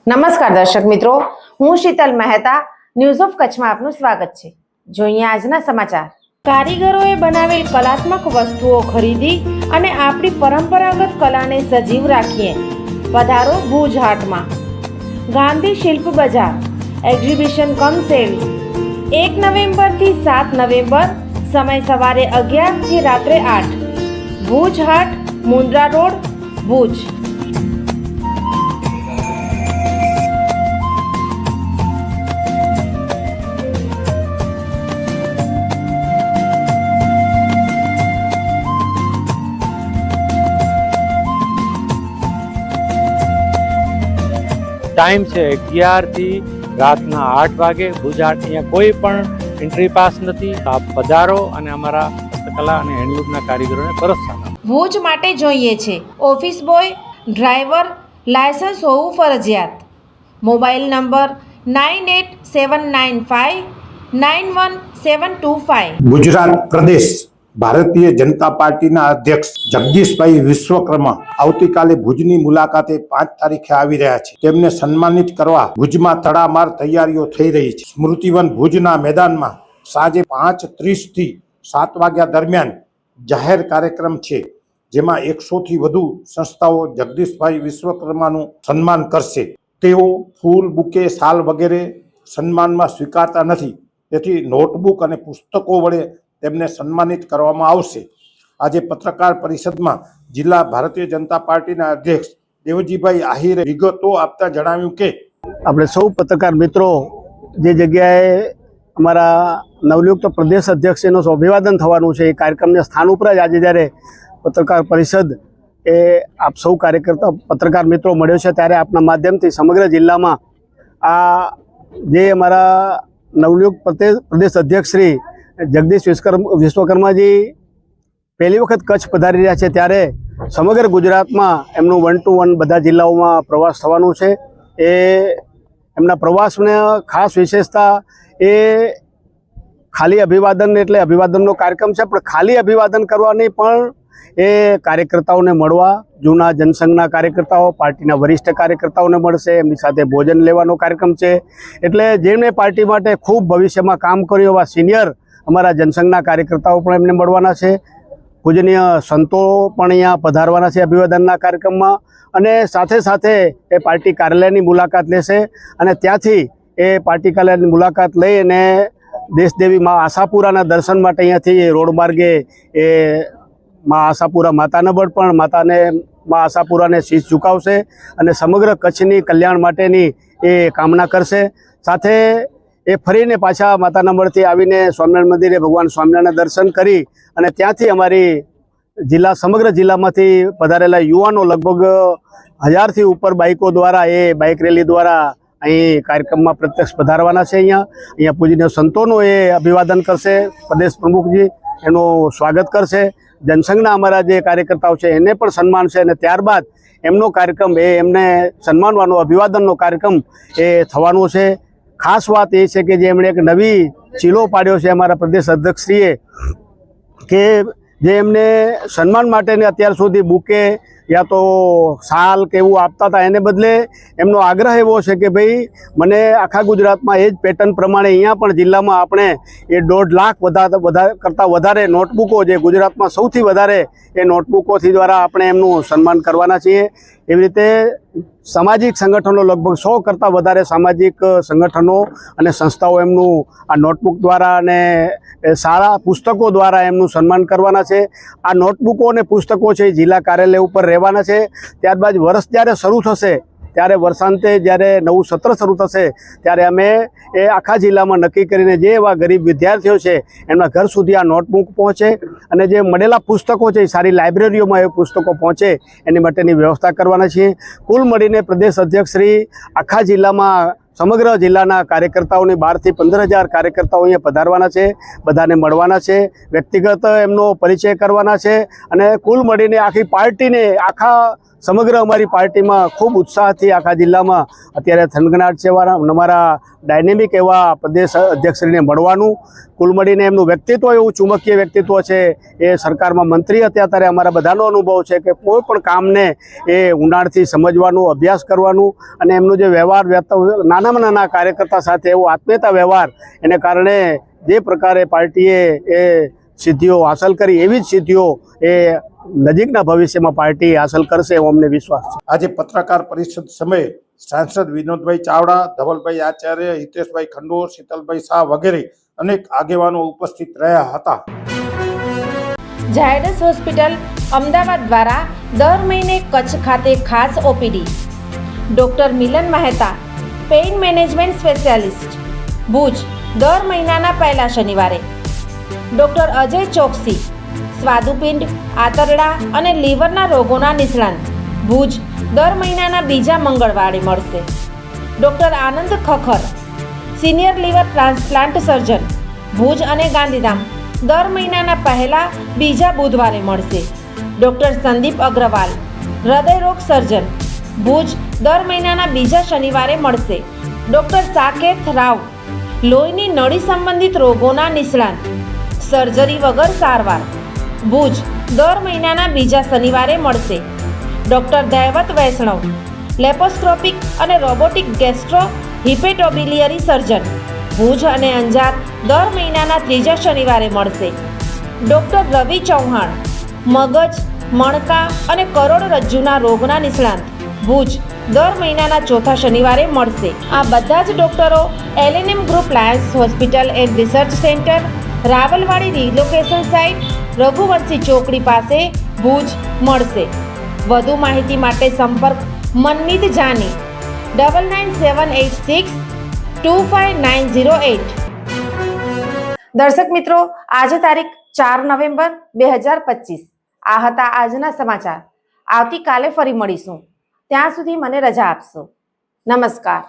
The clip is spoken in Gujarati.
નમસ્કાર દર્શક મિત્રો, હું શીતલ મહેતા ન્યૂઝ ઓફ કચ્છમાં આપનું સ્વાગત છે। જોઈએ આજના સમાચાર। કારીગરોએ બનાવેલ કલાત્મક વસ્તુઓ ખરીદી અને આપણી પરંપરાગત કલાને સજીવ રાખીએ। પધારો ભુજ હાટમાં। ગાંધી શિલ્પ બજાર એક્ઝિબિશન કમ સેલ 1 નવેમ્બરથી 7 નવેમ્બર, સમય સવારે 11 થી રાત્રે 8। ભુજ હાટ, મુન્દ્રા રોડ, ભુજ। टाइम છે 11 થી રાતના 8 વાગે। ભુજ હાટ અહીંયા કોઈ પણ એન્ટ્રી પાસ નથી। આપ પધારો અને અમારા હસ્તકલા અને હેન્ડલૂમના કારીગરોને પ્રોત્સાહન આપો। ભુજ માટે જોઈએ છે ઓફિસ બોય, ડ્રાઈવર, લાયસન્સ હોવું ફરજિયાત। Mobile number 9879591725। ગુજરાત પ્રદેશ ભારતીય જનતા પાર્ટીના અધ્યક્ષ જગદીશભાઈ વિશ્વકર્મા આવતીકાલે ભુજની મુલાકાતે 5 તારીખે આવી રહ્યા છે। તેમને સન્માનિત કરવા ભુજમાં તડામાર તૈયારીઓ થઈ રહી છે। સ્મૃતિવન ભુજના મેદાનમાં સાંજે 5:30 થી 7 વાગ્યા દરમિયાન જાહેર કાર્યક્રમ છે, જેમાં 100 થી વધુ સંસ્થાઓ જગદીશભાઈ વિશ્વકર્માનું સન્માન કરશે। તેઓ ફૂલ, બુકે, શાલ વગેરે સન્માનમાં સ્વીકારતા નથી, તેથી નોટબુક અને પુસ્તકો વડે તેમને સન્માનિત કરવામાં આવશે। આજે પત્રકાર પરિષદમાં જિલ્લા ભારતીય જનતા પાર્ટીના અધ્યક્ષ દેવજીભાઈ આહિરે વિગતો આપતા જણાવ્યું કે આપણે સૌ પત્રકાર મિત્રો જે જગ્યાએ અમારા નવનિયુક્ત પ્રદેશ અધ્યક્ષનું અભિવાદન થવાનું છે, એ કાર્યક્રમના સ્થાન ઉપર જ આજે જ્યારે પત્રકાર પરિષદ એ આપ સૌ કાર્યકર્તા પત્રકાર મિત્રો મળ્યો છે, ત્યારે આપના માધ્યમથી સમગ્ર જિલ્લામાં આ જે અમારા નવનિયુક્ત પ્રદેશ અધ્યક્ષ શ્રી જગદીશ વિશ્વકર્માજી પહેલી વખત કચ્છ પધારી રહ્યા છે, ત્યારે સમગ્ર ગુજરાતમાં એમનું 1 to 1 બધા જિલ્લાઓમાં પ્રવાસ થવાનું છે। એ એમના પ્રવાસને ખાસ વિશેષતા એ ખાલી અભિવાદન એટલે અભિવાદનનો કાર્યક્રમ છે, પણ ખાલી અભિવાદન કરવાની પણ એ કાર્યકર્તાઓને મળવા, જૂના જનસંઘના કાર્યકર્તાઓ, પાર્ટીના વરિષ્ઠ કાર્યકર્તાઓને મળશે, એમની સાથે ભોજન લેવાનો કાર્યક્રમ છે। એટલે જેમણે પાર્ટી માટે ખૂબ ભવિષ્યમાં કામ કર્યું એવા સિનિયર અમારા જનસંઘના કાર્યકર્તાઓ પણ એમને મળવાના છે। પૂજનીય સંતો પણ અહીંયા પધારવાના છે અભિવાદનના કાર્યક્રમમાં, અને સાથે સાથે એ પાર્ટી કાર્યાલયની મુલાકાત લેશે, અને ત્યાંથી એ પાર્ટી કાર્યાલયની મુલાકાત લઈ અને દેશદેવી મા આશાપુરાના દર્શન માટે અહીંયાથી રોડ માર્ગે એ મા આશાપુરા માતાના બળ પણ મા આશાપુરાને શીશ ઝુકાવશે અને સમગ્ર કચ્છની કલ્યાણ માટેની એ કામના કરશે। સાથે એ ફરીને પાછા માતાના મળથી આવીને સ્વામિનારાયણ મંદિરે ભગવાન સ્વામિનારાયણના દર્શન કરી અને ત્યાંથી અમારી સમગ્ર જિલ્લામાંથી પધારેલા યુવાનો લગભગ 1000થી ઉપર બાઇકો દ્વારા એ બાઇક રેલી દ્વારા અહીં કાર્યક્રમમાં પ્રત્યક્ષ પધારવાના છે। અહીંયા પૂજનીય સંતોનું એ અભિવાદન કરશે, પ્રદેશ પ્રમુખજી એનું સ્વાગત કરશે, જનસંઘના અમારા જે કાર્યકર્તાઓ છે એને પણ સન્માન છે, અને ત્યારબાદ એમનો કાર્યક્રમ એમને સન્માનવાનો અભિવાદનનો કાર્યક્રમ એ થવાનો છે। ખાસ વાત એ છે કે જે એમણે એક નવી ચીલો પાડ્યો છે અમારા પ્રદેશ અધ્યક્ષશ્રીએ, કે જે એમને સન્માન માટેને અત્યાર સુધી બુકે યા તો શાલ કે એવું આપતા હતા, એને બદલે એમનો આગ્રહ એવો છે કે ભાઈ મને આખા ગુજરાતમાં એ જ પેટર્ન પ્રમાણે અહીંયા પણ જિલ્લામાં આપણે એ 1.5 લાખ કરતાં વધારે નોટબુકો, જે ગુજરાતમાં સૌથી વધારે એ નોટબુકોથી દ્વારા આપણે એમનું સન્માન કરવાના છીએ। એવી રીતે સામાજિક સંગઠનો લગભગ 100 કરતાં વધારે સામાજિક સંગઠનો અને સંસ્થાઓ એમનું આ નોટબુક દ્વારા અને સારા પુસ્તકો દ્વારા એમનું સન્માન કરવાના છે। આ નોટબુકો અને પુસ્તકો છે એ જિલ્લા કાર્યાલય ઉપર રહેવાના છે। ત્યારબાદ વર્ષ જ્યારે શરૂ થશે, ત્યારે વર્ષાંતે જ્યારે નવું સત્ર શરૂ થશે, ત્યારે અમે એ આખા જિલ્લામાં નક્કી કરીને જે એવા ગરીબ વિદ્યાર્થીઓ છે એમના ઘર સુધી આ નોટબુક પહોંચે, અને જે મળેલા પુસ્તકો છે એ સારી લાઇબ્રેરીઓમાં એ પુસ્તકો પહોંચે એની માટેની વ્યવસ્થા કરવાના છીએ। કુલ મળીને પ્રદેશ અધ્યક્ષ શ્રી આખા જિલ્લામાં સમગ્ર જિલ્લાના કાર્યકર્તાઓની 12 થી 15,000 કાર્યકર્તાઓ અહીંયા પધારવાના છે, બધાને મળવાના છે, વ્યક્તિગત એમનો પરિચય કરવાના છે, અને કુલ મળીને આખી પાર્ટીને સમગ્ર અમારી પાર્ટીમાં ખૂબ ઉત્સાહથી આખા જિલ્લામાં અત્યારે થનગનાટ છે અમારા ડાયનેમિક એવા પ્રદેશ અધ્યક્ષશ્રીને મળવાનું। કુલ મળીને એમનું વ્યક્તિત્વ એવું ચુંબકીય વ્યક્તિત્વ છે. એ સરકારમાં મંત્રી હતા ત્યારે અમારા બધાનો અનુભવ છે કે કોઈ પણ કામને એ ઊંડાણથી સમજવાનું, અભ્યાસ કરવાનું અને એમનું જે વ્યવહાર નાનામાં નાના કાર્યકર્તા સાથે એવો આત્મીયતા વ્યવહાર, એને કારણે જે પ્રકારે પાર્ટીએ એ સિદ્ધિઓ હાંસલ કરી એવી જ સિદ્ધિઓ એ નજીકના ભવિષ્યમાં પાર્ટી હાંસલ કરશે એવો અમને વિશ્વાસ છે. આજે પત્રકાર પરિષદ સમયે સાંસદ વિનોદભાઈ ચાવડા, ધવલભાઈ આચાર્ય, હિતેશભાઈ ખંડોર, શીતલભાઈ શાહ વગેરે અનેક આગેવાનો ઉપસ્થિત રહ્યા હતા. ઝાયડસ હોસ્પિટલ અમદાવાદ દ્વારા દર મહિને કચ્છ ખાતે ખાસ OPD. Doctor Milan Mehta, pain management specialist, Bhuj, દર મહિનાના પહેલા શનિવારે. ડૉક્ટર અજય ચોકસી, સ્વાદુપિંડ, આંતરડા અને લીવરના રોગોના નિષ્ણાંત, ભુજ, દર મહિનાના બીજા મંગળવારે મળશે. Doctor Anand Khakhar, senior liver transplant surgeon, Bhuj અને ગાંધીધામ, દર મહિનાના પહેલા બીજા બુધવારે મળશે. ડૉક્ટર સંદીપ અગ્રવાલ, હૃદયરોગ સર્જન, ભુજ, દર મહિનાના બીજા શનિવારે મળશે. ડૉક્ટર સાકેત રાવ, લોહીની નળી સંબંધિત રોગોના નિષ્ણાંત, સર્જરી વગર સારવાર, ભુજ, દર મહિનાના બીજા શનિવારે મળશે. ડૉક્ટર દૈવત વૈષ્ણવ, લેપોસ્કોપિક અને રોબોટિક ગેસ્ટ્રો હિપેટોબિલિયરી સર્જન, ભુજ અને અંજાર, દર મહિનાના ત્રીજા શનિવારે મળશે. ડૉક્ટર રવિ ચૌહાણ, મગજ, મણકા અને કરોડરજ્જુના રોગના નિષ્ણાંત, ભુજ, દર મહિનાના ચોથા શનિવારે મળશે. આ બધા જ ડૉક્ટરો LNM group Lions hospital and research centre, Rawalwadi relocation site, Raghuvanshi ચોકડી પાસે, ભુજ મળશે. વધુ માહિતી માટે સંપર્ક મનમીત જાની 9978625908. દર્શક મિત્રો, આજે તારીખ 4 નવેમ્બર 2025. આ હતા આજના સમાચાર. આવતીકાલે ફરી મળીશું. ત્યાં સુધી મને રજા આપશો. નમસ્કાર.